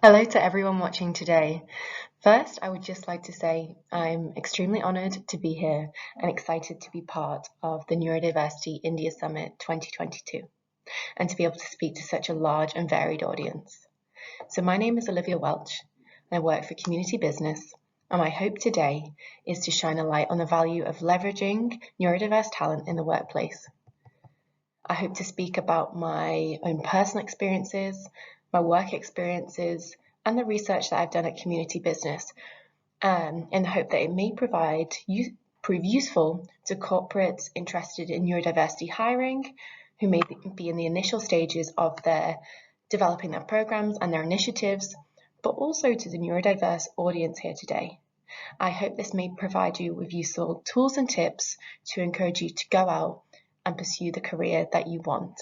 Hello to everyone watching today. First, I would just like to say I'm extremely honoured to be here and excited to be part of the Neurodiversity India Summit 2022 and to be able to speak to such a large and varied audience. So my name is Olivia Welch and I work for community business, and my hope today is to shine a light on the value of leveraging neurodiverse talent in the workplace. I hope to speak about my own personal experiences, my work experiences, and the research that I've done at community business, in the hope that it may prove useful to corporates interested in neurodiversity hiring, who may be in the initial stages of developing their programs and their initiatives, but also to the neurodiverse audience here today. I hope this may provide you with useful tools and tips to encourage you to go out and pursue the career that you want.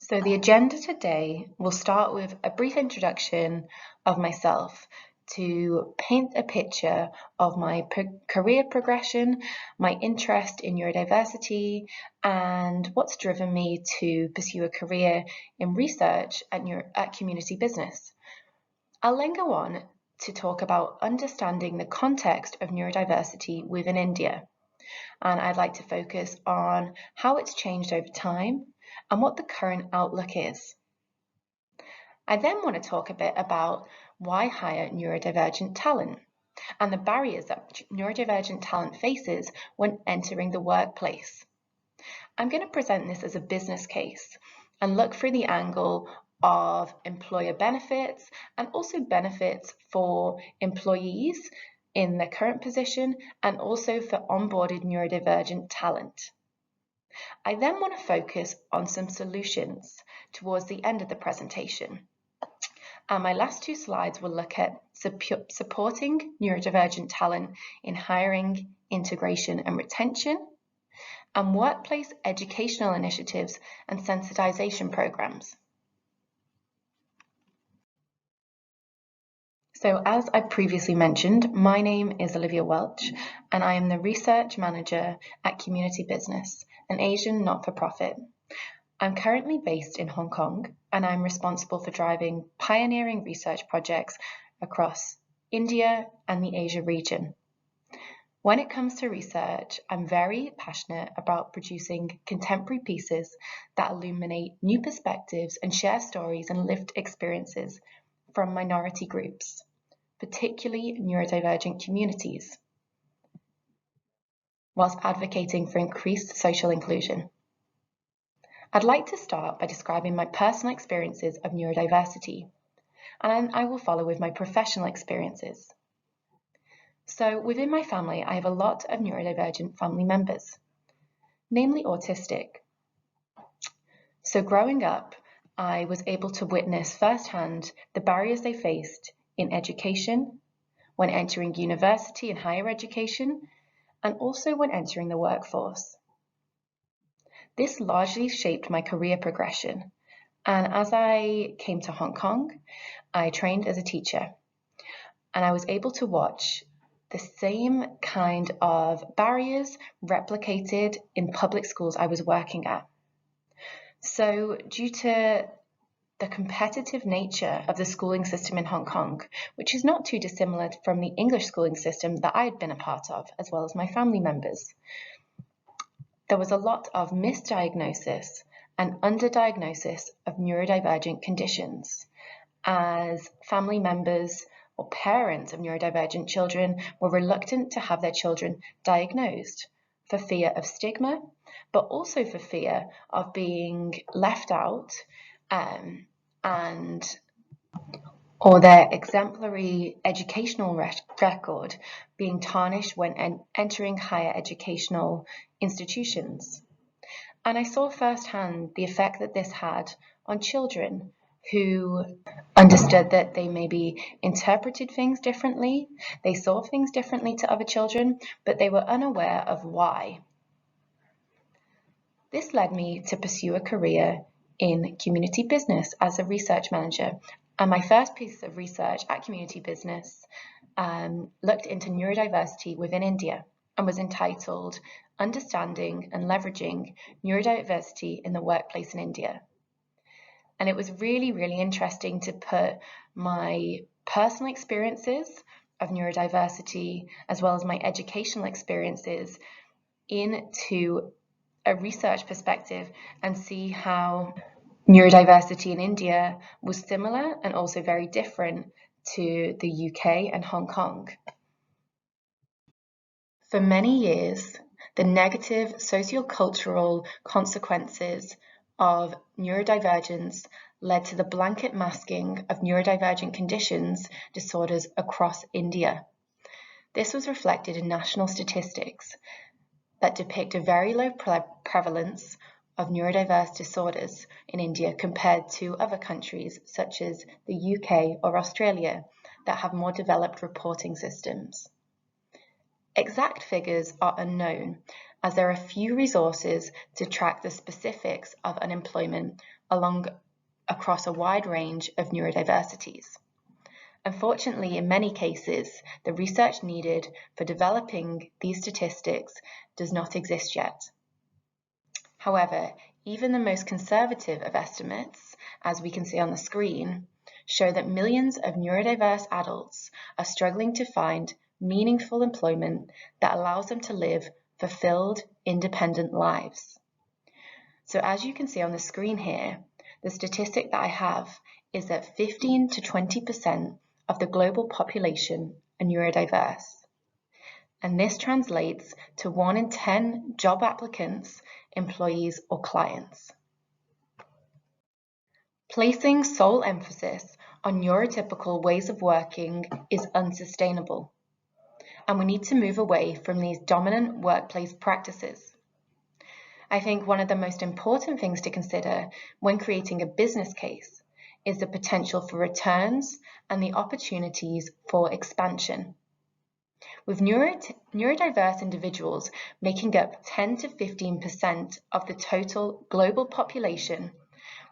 So the agenda today will start with a brief introduction of myself to paint a picture of my career progression, my interest in neurodiversity, and what's driven me to pursue a career in research at community business. I'll then go on to talk about understanding the context of neurodiversity within India. And I'd like to focus on how it's changed over time and what the current outlook is. I then want to talk a bit about why hire neurodivergent talent and the barriers that neurodivergent talent faces when entering the workplace. I'm going to present this as a business case and look through the angle of employer benefits and also benefits for employees in their current position and also for onboarded neurodivergent talent. I then want to focus on some solutions towards the end of the presentation. And my last two slides will look at supporting neurodivergent talent in hiring, integration and retention, and workplace educational initiatives and sensitization programs. So as I previously mentioned, my name is Olivia Welch and I am the Research Manager at Community Business, an Asian not-for-profit. I'm currently based in Hong Kong and I'm responsible for driving pioneering research projects across India and the Asia region. When it comes to research, I'm very passionate about producing contemporary pieces that illuminate new perspectives and share stories and lived experiences from minority groups, particularly neurodivergent communities, whilst advocating for increased social inclusion. I'd like to start by describing my personal experiences of neurodiversity, and then I will follow with my professional experiences. So within my family, I have a lot of neurodivergent family members, namely autistic. So growing up, I was able to witness firsthand the barriers they faced in education, when entering university and higher education, and also when entering the workforce. This largely shaped my career progression, and as I came to Hong Kong, I trained as a teacher, and I was able to watch the same kind of barriers replicated in public schools I was working at. So due to the competitive nature of the schooling system in Hong Kong, which is not too dissimilar from the English schooling system that I had been a part of, as well as my family members, there was a lot of misdiagnosis and underdiagnosis of neurodivergent conditions, as family members or parents of neurodivergent children were reluctant to have their children diagnosed for fear of stigma, but also for fear of being left out or their exemplary educational record being tarnished when entering higher educational institutions. And I saw firsthand the effect that this had on children who understood that they maybe interpreted things differently, they saw things differently to other children, but they were unaware of why. This led me to pursue a career in community business as a research manager. And my first piece of research at community business looked into neurodiversity within India and was entitled Understanding and Leveraging Neurodiversity in the Workplace in India. And it was really, really interesting to put my personal experiences of neurodiversity as well as my educational experiences into a research perspective and see how neurodiversity in India was similar and also very different to the UK and Hong Kong. For many years, the negative sociocultural consequences of neurodivergence led to the blanket masking of neurodivergent conditions disorders across India. This was reflected in national statistics that depict a very low prevalence of neurodiverse disorders in India compared to other countries such as the UK or Australia that have more developed reporting systems. Exact figures are unknown, as there are few resources to track the specifics of unemployment across a wide range of neurodiversities. Unfortunately, in many cases, the research needed for developing these statistics does not exist yet. However, even the most conservative of estimates, as we can see on the screen, show that millions of neurodiverse adults are struggling to find meaningful employment that allows them to live fulfilled, independent lives. So as you can see on the screen here, the statistic that I have is that 15 to 20% of the global population are neurodiverse. And this translates to 1 in 10 job applicants, employees, or clients. Placing sole emphasis on neurotypical ways of working is unsustainable, and we need to move away from these dominant workplace practices. I think one of the most important things to consider when creating a business case is the potential for returns and the opportunities for expansion. With neurodiverse individuals making up 10 to 15% of the total global population,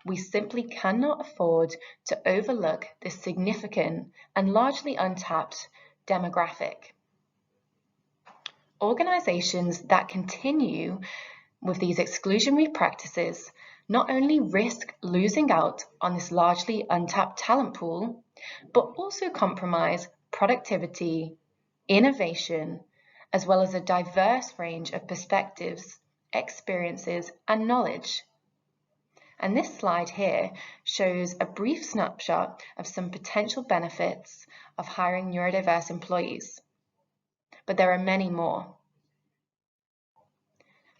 we simply cannot afford to overlook this significant and largely untapped demographic. Organizations that continue with these exclusionary practices not only risk losing out on this largely untapped talent pool, but also compromise productivity, innovation, as well as a diverse range of perspectives, experiences, and knowledge. And this slide here shows a brief snapshot of some potential benefits of hiring neurodiverse employees, but there are many more.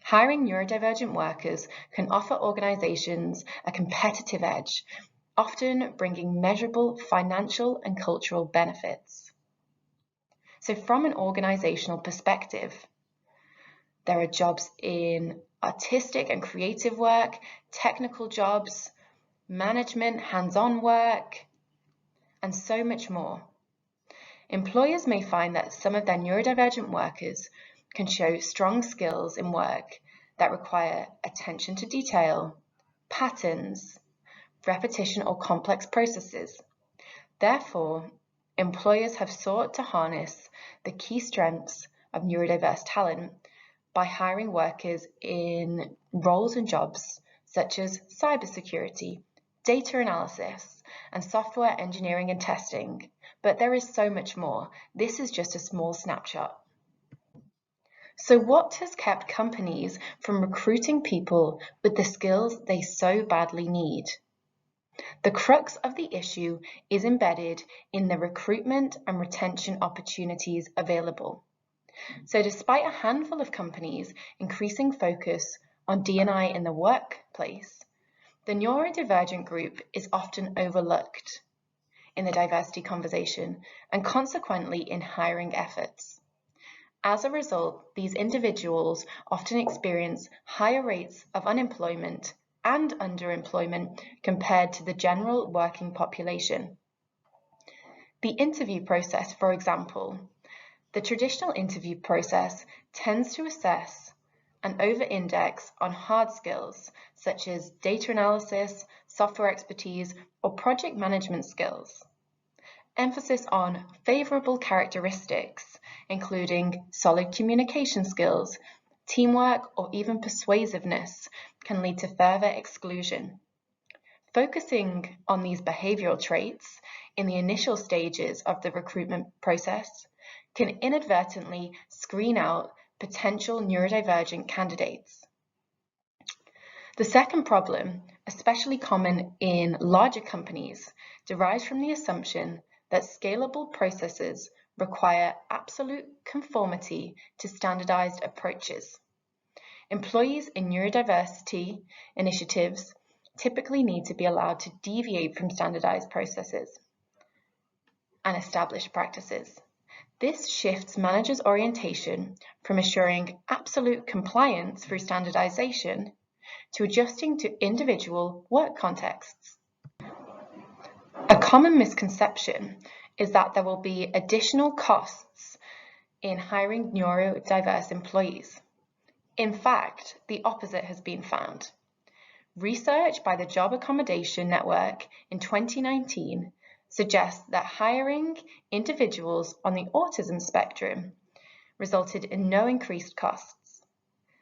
Hiring neurodivergent workers can offer organizations a competitive edge, often bringing measurable financial and cultural benefits. So from an organizational perspective, there are jobs in artistic and creative work, technical jobs, management, hands-on work, and so much more. Employers may find that some of their neurodivergent workers can show strong skills in work that require attention to detail, patterns, repetition, or complex processes. Therefore, employers have sought to harness the key strengths of neurodiverse talent by hiring workers in roles and jobs such as cybersecurity, data analysis, and software engineering and testing. But there is so much more. This is just a small snapshot. So what has kept companies from recruiting people with the skills they so badly need? The crux of the issue is embedded in the recruitment and retention opportunities available. So despite a handful of companies increasing focus on D&I in the workplace, the neurodivergent group is often overlooked in the diversity conversation and consequently in hiring efforts. As a result, these individuals often experience higher rates of unemployment and underemployment compared to the general working population. The interview process, for example, the traditional interview process tends to assess and over-index on hard skills such as data analysis, software expertise, or project management skills. Emphasis on favorable characteristics, including solid communication skills, teamwork, or even persuasiveness, can lead to further exclusion. Focusing on these behavioral traits in the initial stages of the recruitment process can inadvertently screen out potential neurodivergent candidates. The second problem, especially common in larger companies, derives from the assumption that scalable processes require absolute conformity to standardized approaches. Employees in neurodiversity initiatives typically need to be allowed to deviate from standardized processes and established practices. This shifts managers' orientation from assuring absolute compliance through standardization to adjusting to individual work contexts. A common misconception is that there will be additional costs in hiring neurodiverse employees. In fact, the opposite has been found. Research by the Job Accommodation Network in 2019 suggests that hiring individuals on the autism spectrum resulted in no increased costs.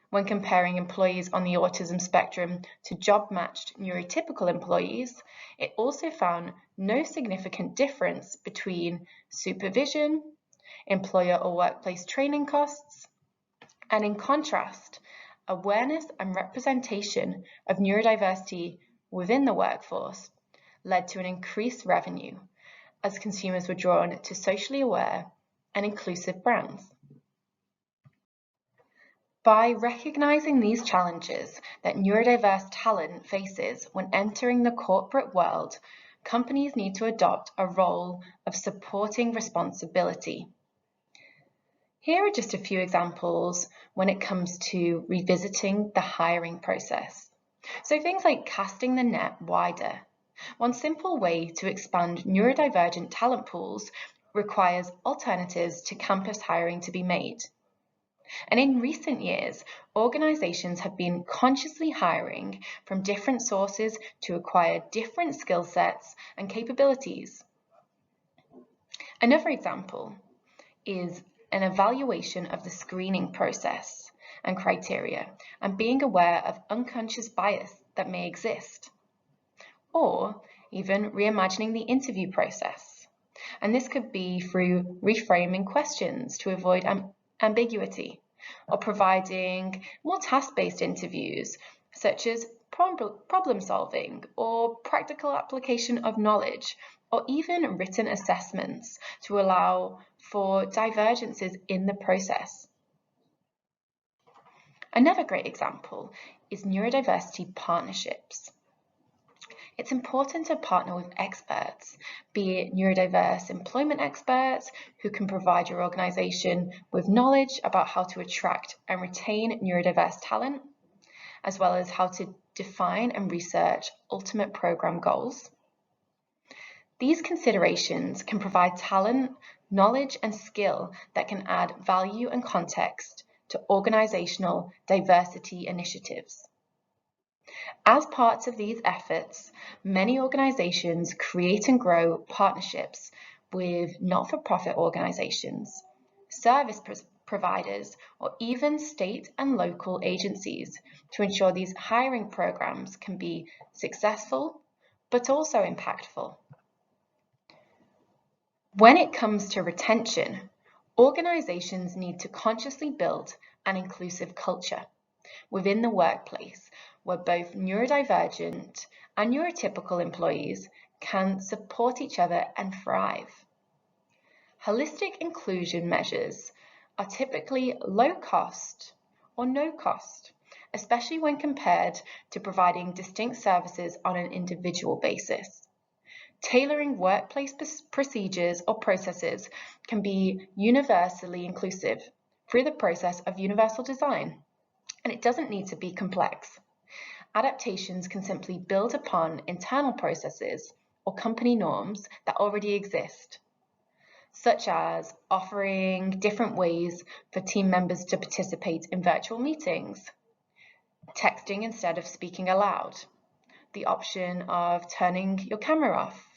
When comparing employees on the autism spectrum to job-matched neurotypical employees, it also found no significant difference between supervision, employer or workplace training costs, and in contrast, awareness and representation of neurodiversity within the workforce led to an increased revenue as consumers were drawn to socially aware and inclusive brands. By recognizing these challenges that neurodiverse talent faces when entering the corporate world, companies need to adopt a role of supporting responsibility. Here are just a few examples when it comes to revisiting the hiring process. So things like casting the net wider. One simple way to expand neurodivergent talent pools requires alternatives to campus hiring to be made. And in recent years, organizations have been consciously hiring from different sources to acquire different skill sets and capabilities. Another example is an evaluation of the screening process and criteria and being aware of unconscious bias that may exist, or even reimagining the interview process. And this could be through reframing questions to avoid ambiguity, or providing more task-based interviews such as problem solving or practical application of knowledge, or even written assessments to allow for divergences in the process. Another great example is neurodiversity partnerships. It's important to partner with experts, be it neurodiverse employment experts who can provide your organization with knowledge about how to attract and retain neurodiverse talent, as well as how to define and research ultimate program goals. These considerations can provide talent, knowledge, and skill that can add value and context to organizational diversity initiatives. As parts of these efforts, many organizations create and grow partnerships with not-for-profit organizations, service providers, or even state and local agencies to ensure these hiring programs can be successful, but also impactful. When it comes to retention, organizations need to consciously build an inclusive culture within the workplace where both neurodivergent and neurotypical employees can support each other and thrive. Holistic inclusion measures are typically low cost or no cost, especially when compared to providing distinct services on an individual basis. Tailoring workplace procedures or processes can be universally inclusive through the process of universal design, and it doesn't need to be complex. Adaptations can simply build upon internal processes or company norms that already exist, such as offering different ways for team members to participate in virtual meetings, texting instead of speaking aloud, the option of turning your camera off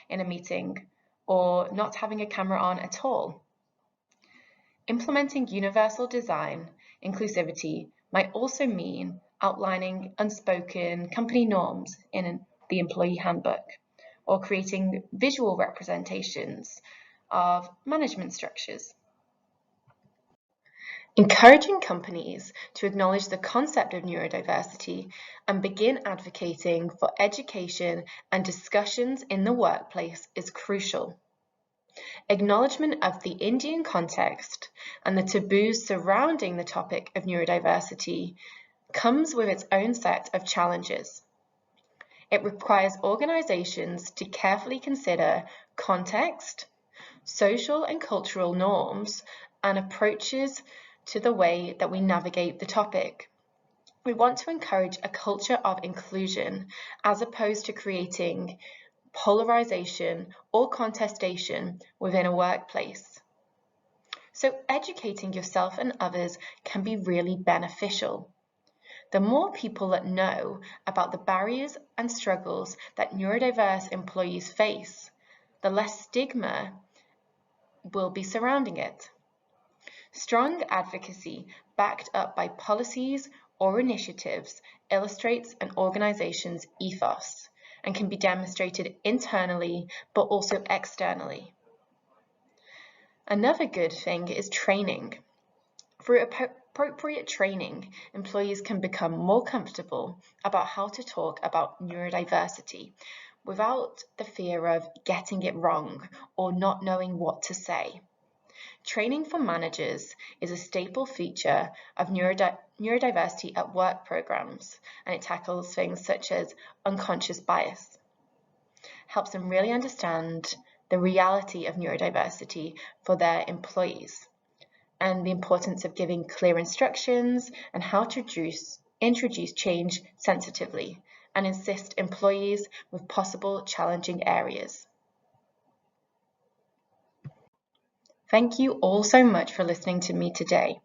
in a meeting or not having a camera on at all. Implementing universal design inclusivity might also mean outlining unspoken company norms in the employee handbook, or creating visual representations of management structures. Encouraging companies to acknowledge the concept of neurodiversity and begin advocating for education and discussions in the workplace is crucial. Acknowledgement of the Indian context and the taboos surrounding the topic of neurodiversity comes with its own set of challenges. It requires organizations to carefully consider context, social and cultural norms, and approaches to the way that we navigate the topic. We want to encourage a culture of inclusion as opposed to creating polarization or contestation within a workplace. So educating yourself and others can be really beneficial. The more people that know about the barriers and struggles that neurodiverse employees face, the less stigma will be surrounding it. Strong advocacy backed up by policies or initiatives illustrates an organization's ethos and can be demonstrated internally but also externally. Another good thing is training. Through appropriate training, employees can become more comfortable about how to talk about neurodiversity without the fear of getting it wrong or not knowing what to say. Training for managers is a staple feature of neurodiversity at work programs, and it tackles things such as unconscious bias. Helps them really understand the reality of neurodiversity for their employees and the importance of giving clear instructions and how to introduce change sensitively and assist employees with possible challenging areas. Thank you all so much for listening to me today.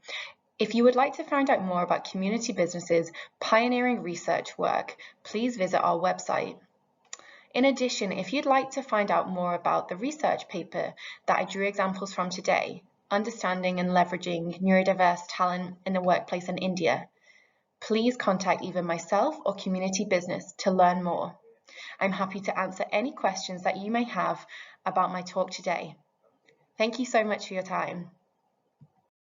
If you would like to find out more about community businesses pioneering research work, please visit our website. In addition, if you'd like to find out more about the research paper that I drew examples from today, Understanding and Leveraging Neurodiverse Talent in the Workplace in India, please contact either myself or Community Business to learn more. I'm happy to answer any questions that you may have about my talk today. Thank you so much for your time.